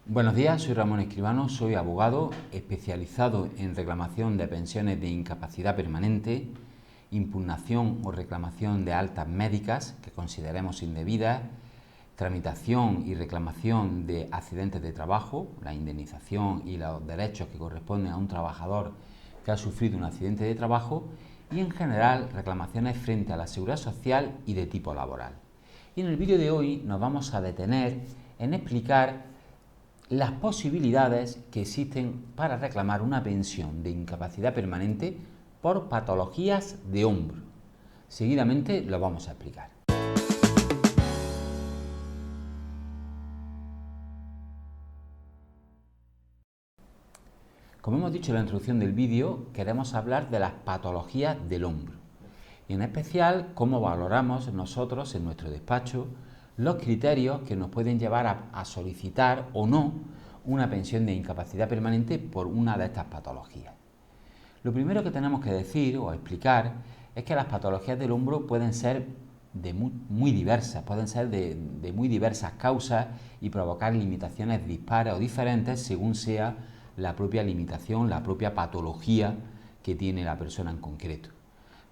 Buenos días, soy Ramón Escribano, soy abogado especializado en reclamación de pensiones de incapacidad permanente, impugnación o reclamación de altas médicas que consideremos indebidas, tramitación y reclamación de accidentes de trabajo, la indemnización y los derechos que corresponden a un trabajador que ha sufrido un accidente de trabajo y en general reclamaciones frente a la seguridad social y de tipo laboral. Y en el vídeo de hoy nos vamos a detener en explicar las posibilidades que existen para reclamar una pensión de incapacidad permanente por patologías de hombro. Seguidamente lo vamos a explicar. Como hemos dicho en la introducción del vídeo, queremos hablar de las patologías del hombro y en especial cómo valoramos nosotros en nuestro despacho los criterios que nos pueden llevar a solicitar o no una pensión de incapacidad permanente por una de estas patologías. Lo primero que tenemos que decir o explicar es que las patologías del hombro pueden ser muy diversas, pueden ser de muy diversas causas y provocar limitaciones dispares o diferentes según sea la propia limitación, la propia patología que tiene la persona en concreto.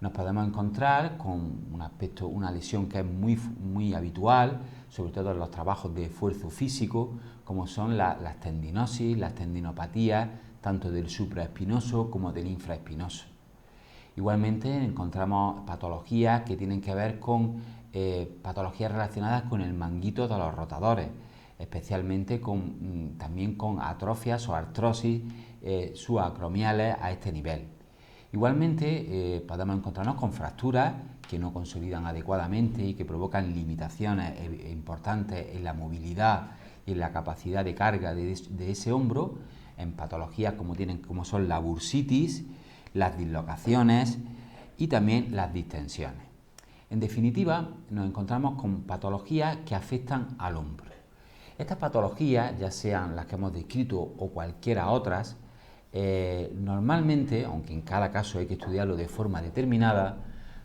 Nos podemos encontrar con una lesión que es muy habitual, sobre todo en los trabajos de esfuerzo físico, como son las tendinosis, las tendinopatías, tanto del supraespinoso como del infraespinoso. Igualmente encontramos patologías que tienen que ver con patologías relacionadas con el manguito de los rotadores, especialmente también con atrofias o artrosis subacromiales a este nivel. Igualmente podemos encontrarnos con fracturas que no consolidan adecuadamente y que provocan limitaciones importantes en la movilidad y en la capacidad de carga de ese hombro, en patologías como son la bursitis, las dislocaciones y también las distensiones. En definitiva, nos encontramos con patologías que afectan al hombro. Estas patologías, ya sean las que hemos descrito o cualquiera otras, normalmente, aunque en cada caso hay que estudiarlo de forma determinada,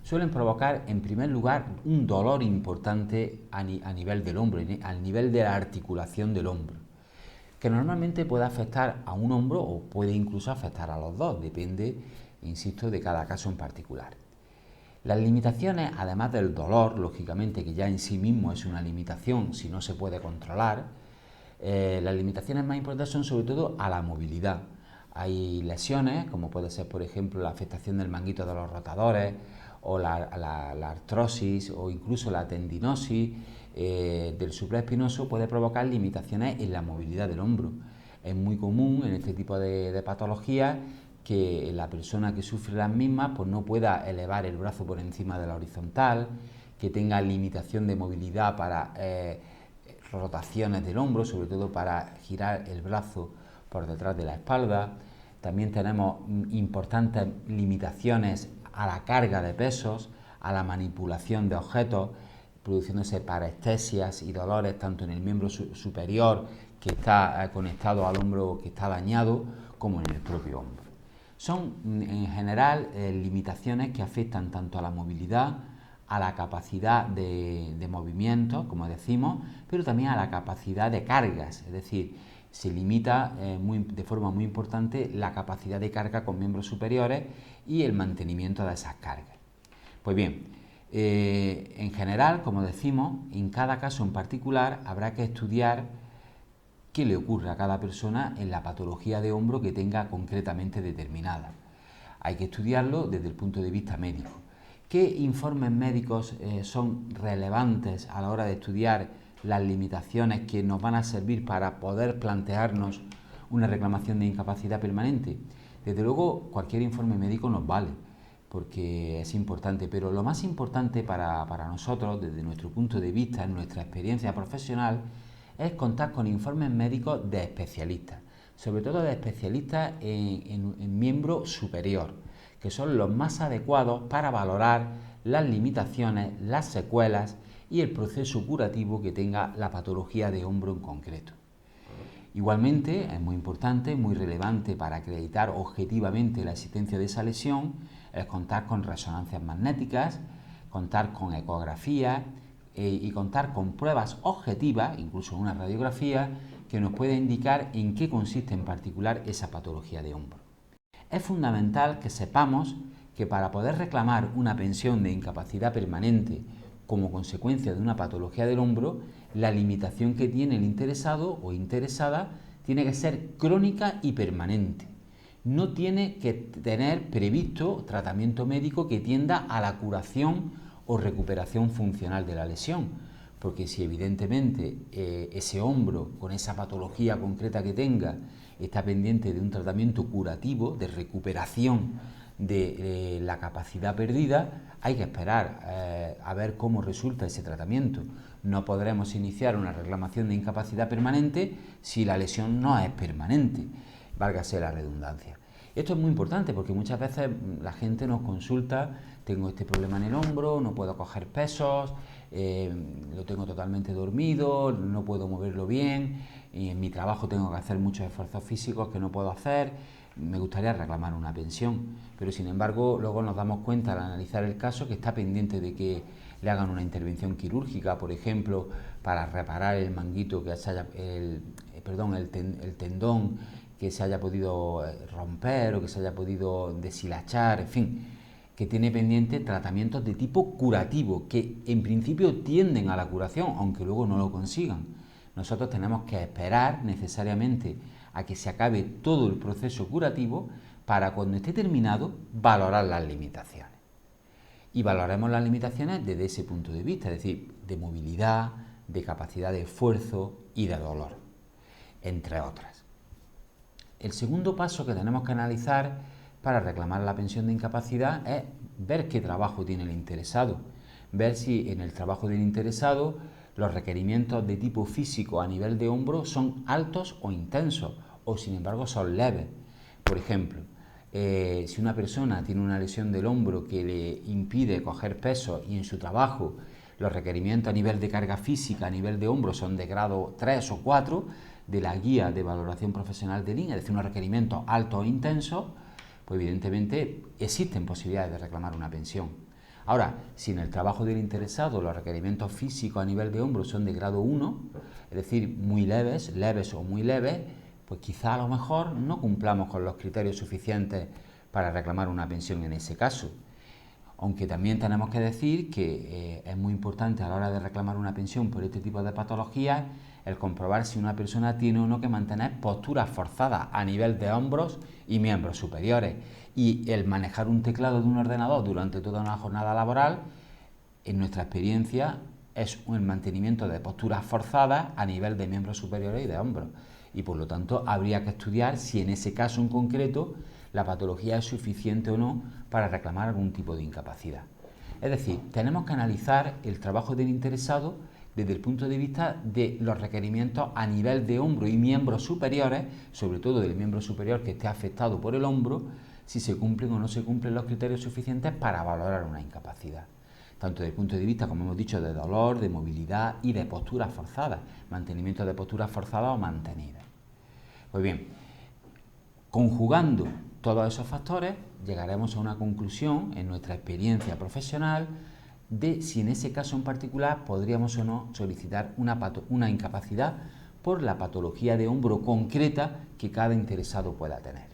suelen provocar en primer lugar un dolor importante a nivel del hombro, al nivel de la articulación del hombro, que normalmente puede afectar a un hombro o puede incluso afectar a los dos, depende, insisto, de cada caso en particular. Las limitaciones, además del dolor, lógicamente, que ya en sí mismo es una limitación si no se puede controlar, las limitaciones más importantes son sobre todo a la movilidad. Hay lesiones, como puede ser, por ejemplo, la afectación del manguito de los rotadores, o la artrosis, o incluso la tendinosis del supraespinoso, puede provocar limitaciones en la movilidad del hombro. Es muy común en este tipo de patologías que la persona que sufre las mismas pues no pueda elevar el brazo por encima de la horizontal, que tenga limitación de movilidad para rotaciones del hombro, sobre todo para girar el brazo por detrás de la espalda. También tenemos importantes limitaciones a la carga de pesos, a la manipulación de objetos, produciéndose parestesias y dolores tanto en el miembro superior que está conectado al hombro que está dañado, como en el propio hombro. Son en general limitaciones que afectan tanto a la movilidad, a la capacidad de movimiento, como decimos, pero también a la capacidad de cargas, es decir, se limita de forma muy importante la capacidad de carga con miembros superiores y el mantenimiento de esas cargas. Pues bien, en general, como decimos, en cada caso en particular habrá que estudiar qué le ocurre a cada persona en la patología de hombro que tenga concretamente determinada. Hay que estudiarlo desde el punto de vista médico. ¿Qué informes médicos son relevantes a la hora de estudiar las limitaciones que nos van a servir para poder plantearnos una reclamación de incapacidad permanente? Desde luego, cualquier informe médico nos vale, porque es importante, pero lo más importante para nosotros, desde nuestro punto de vista, en nuestra experiencia profesional, es contar con informes médicos de especialistas, sobre todo de especialistas en miembro superior, que son los más adecuados para valorar las limitaciones, las secuelas y el proceso curativo que tenga la patología de hombro en concreto. Igualmente, es muy importante, muy relevante para acreditar objetivamente la existencia de esa lesión, es contar con resonancias magnéticas, contar con ecografías y contar con pruebas objetivas, incluso una radiografía, que nos pueda indicar en qué consiste en particular esa patología de hombro. Es fundamental que sepamos que para poder reclamar una pensión de incapacidad permanente como consecuencia de una patología del hombro, la limitación que tiene el interesado o interesada tiene que ser crónica y permanente. No tiene que tener previsto tratamiento médico que tienda a la curación o recuperación funcional de la lesión, porque si evidentemente ese hombro con esa patología concreta que tenga está pendiente de un tratamiento curativo, de recuperación de la capacidad perdida, hay que esperar a ver cómo resulta ese tratamiento. No podremos iniciar una reclamación de incapacidad permanente si la lesión no es permanente, válgase la redundancia. Esto es muy importante porque muchas veces la gente nos consulta: tengo este problema en el hombro, no puedo coger pesos, lo tengo totalmente dormido, no puedo moverlo bien, y en mi trabajo tengo que hacer muchos esfuerzos físicos que no puedo hacer, me gustaría reclamar una pensión, pero sin embargo luego nos damos cuenta al analizar el caso que está pendiente de que le hagan una intervención quirúrgica, por ejemplo, para reparar el manguito que se haya, el tendón que se haya podido romper o que se haya podido deshilachar, en fin, que tiene pendiente tratamientos de tipo curativo, que en principio tienden a la curación, aunque luego no lo consigan. Nosotros tenemos que esperar necesariamente a que se acabe todo el proceso curativo para, cuando esté terminado, valorar las limitaciones. Y valoraremos las limitaciones desde ese punto de vista, es decir, de movilidad, de capacidad de esfuerzo y de dolor, entre otras. El segundo paso que tenemos que analizar para reclamar la pensión de incapacidad es ver qué trabajo tiene el interesado, ver si en el trabajo del interesado los requerimientos de tipo físico a nivel de hombro son altos o intensos, o sin embargo son leves. Por ejemplo, si una persona tiene una lesión del hombro que le impide coger peso y en su trabajo los requerimientos a nivel de carga física a nivel de hombro son de grado 3 o 4 de la guía de valoración profesional del INE, es decir, unos requerimientos altos o intensos, pues evidentemente existen posibilidades de reclamar una pensión. Ahora, si en el trabajo del interesado los requerimientos físicos a nivel de hombro son de grado 1, es decir, muy leves, leves o muy leves, pues quizá a lo mejor no cumplamos con los criterios suficientes para reclamar una pensión en ese caso. Aunque también tenemos que decir que es muy importante a la hora de reclamar una pensión por este tipo de patologías el comprobar si una persona tiene o no que mantener posturas forzadas a nivel de hombros y miembros superiores. Y el manejar un teclado de un ordenador durante toda una jornada laboral, en nuestra experiencia, es un mantenimiento de posturas forzadas a nivel de miembros superiores y de hombros. Y por lo tanto habría que estudiar si en ese caso en concreto la patología es suficiente o no para reclamar algún tipo de incapacidad. Es decir, tenemos que analizar el trabajo del interesado desde el punto de vista de los requerimientos a nivel de hombro y miembros superiores, sobre todo del miembro superior que esté afectado por el hombro, si se cumplen o no se cumplen los criterios suficientes para valorar una incapacidad. Tanto desde el punto de vista, como hemos dicho, de dolor, de movilidad y de posturas forzadas, mantenimiento de posturas forzadas o mantenidas. Pues bien, conjugando todos esos factores, llegaremos a una conclusión en nuestra experiencia profesional de si en ese caso en particular podríamos o no solicitar una incapacidad por la patología de hombro concreta que cada interesado pueda tener.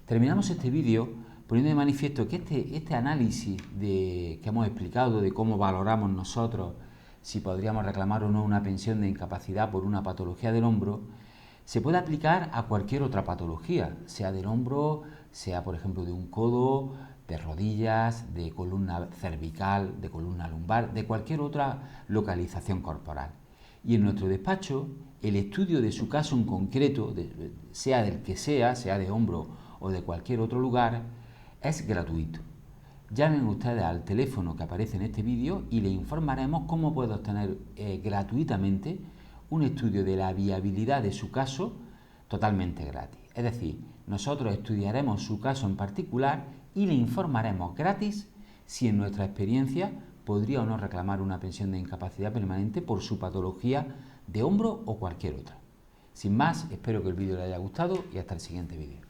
Terminamos este vídeo poniendo de manifiesto que este análisis que hemos explicado de cómo valoramos nosotros si podríamos reclamar o no una pensión de incapacidad por una patología del hombro, se puede aplicar a cualquier otra patología, sea del hombro, sea por ejemplo de un codo, de rodillas, de columna cervical, de columna lumbar, de cualquier otra localización corporal. Y en nuestro despacho, el estudio de su caso en concreto, sea del que sea de hombro o de cualquier otro lugar, es gratuito. Llamen ustedes al teléfono que aparece en este vídeo y le informaremos cómo puede obtener gratuitamente un estudio de la viabilidad de su caso totalmente gratis. Es decir, nosotros estudiaremos su caso en particular y le informaremos gratis si en nuestra experiencia podría o no reclamar una pensión de incapacidad permanente por su patología de hombro o cualquier otra. Sin más, espero que el vídeo le haya gustado y hasta el siguiente vídeo.